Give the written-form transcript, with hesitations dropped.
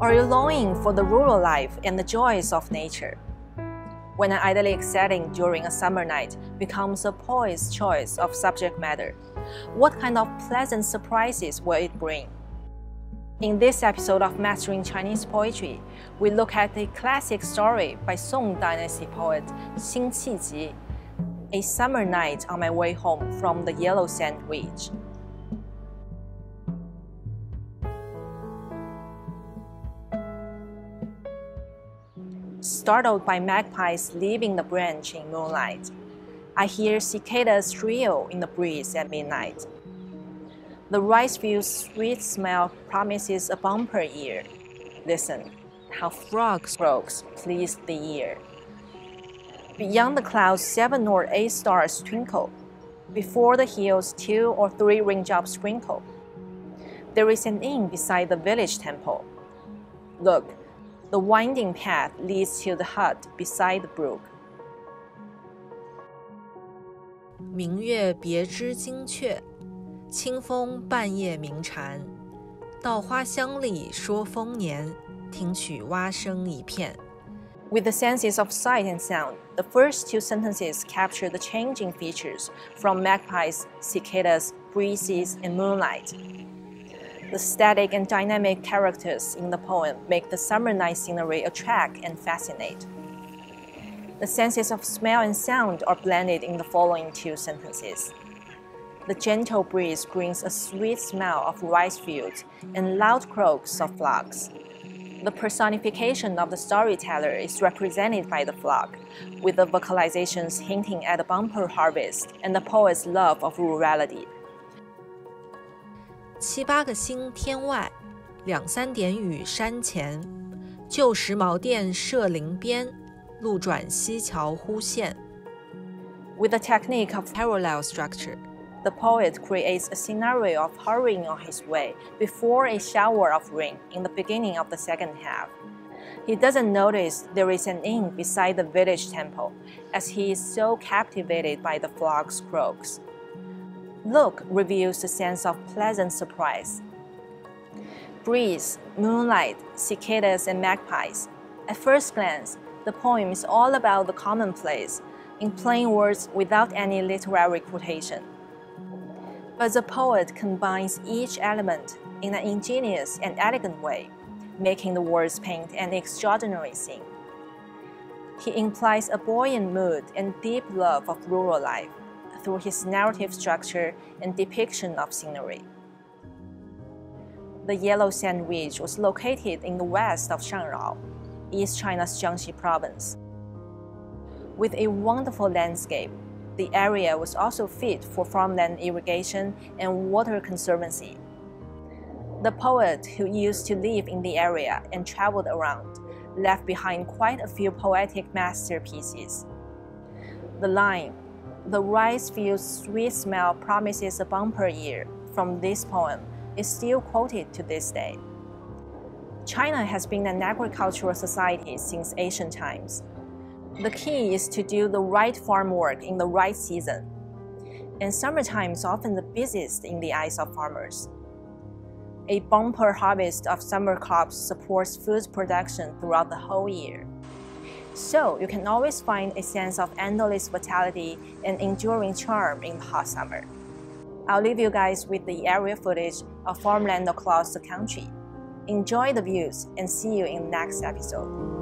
Are you longing for the rural life and the joys of nature? When an idyllic setting during a summer night becomes a poet's choice of subject matter, what kind of pleasant surprises will it bring? In this episode of Mastering Chinese Poetry, we look at a classic story by Song Dynasty poet Xin Qiji, A Summer Night on My Way Home from the Yellow Sand Ridge. Startled by magpies leaving the branch in moonlight, I hear cicadas shrill in the breeze at midnight. The rice field's sweet smell promises a bumper year. Listen, how frogs croaks please the ear. Beyond the clouds 7 or 8 stars twinkle. Before the hills 2 or 3 raindrops sprinkle. There is an inn beside the village temple. Look, the winding path leads to the hut beside the brook. 明月别枝惊鹊，清风半夜鸣蝉。稻花香里说丰年，听取蛙声一片。 With the senses of sight and sound, the first 2 sentences capture the changing features from magpies, cicadas, breezes, and moonlight. The static and dynamic characters in the poem make the summer night scenery attract and fascinate. The senses of smell and sound are blended in the following 2 sentences. The gentle breeze brings a sweet smell of rice fields and loud croaks of frogs. The personification of the storyteller is represented by the frog, with the vocalizations hinting at a bumper harvest and the poet's love of rurality. 7、8个星天外，2、3点雨山前。旧时茅店社林边，路转溪桥忽现。 With the technique of parallel structure, the poet creates a scenario of hurrying on his way before a shower of rain in the beginning of the second half. He doesn't notice there is an inn beside the village temple, as he is so captivated by the frog's croaks. Look reveals a sense of pleasant surprise. Breeze, moonlight, cicadas, and magpies. At first glance, the poem is all about the commonplace, in plain words without any literary quotation. But the poet combines each element in an ingenious and elegant way, making the words paint an extraordinary scene. He implies a buoyant mood and deep love of rural life through his narrative structure and depiction of scenery. The Yellow Sand Ridge was located in the west of Shangrao, East China's Jiangxi province. With a wonderful landscape, the area was also fit for farmland irrigation and water conservancy. The poet, who used to live in the area and traveled around, left behind quite a few poetic masterpieces. The line, "The rice field's sweet smell promises a bumper year," from this poem is still quoted to this day. China has been an agricultural society since ancient times. The key is to do the right farm work in the right season, and summertime is often the busiest in the eyes of farmers. A bumper harvest of summer crops supports food production throughout the whole year. So you can always find a sense of endless vitality and enduring charm in the hot summer. I'll leave you guys with the aerial footage of farmland across the country. Enjoy the views and see you in the next episode.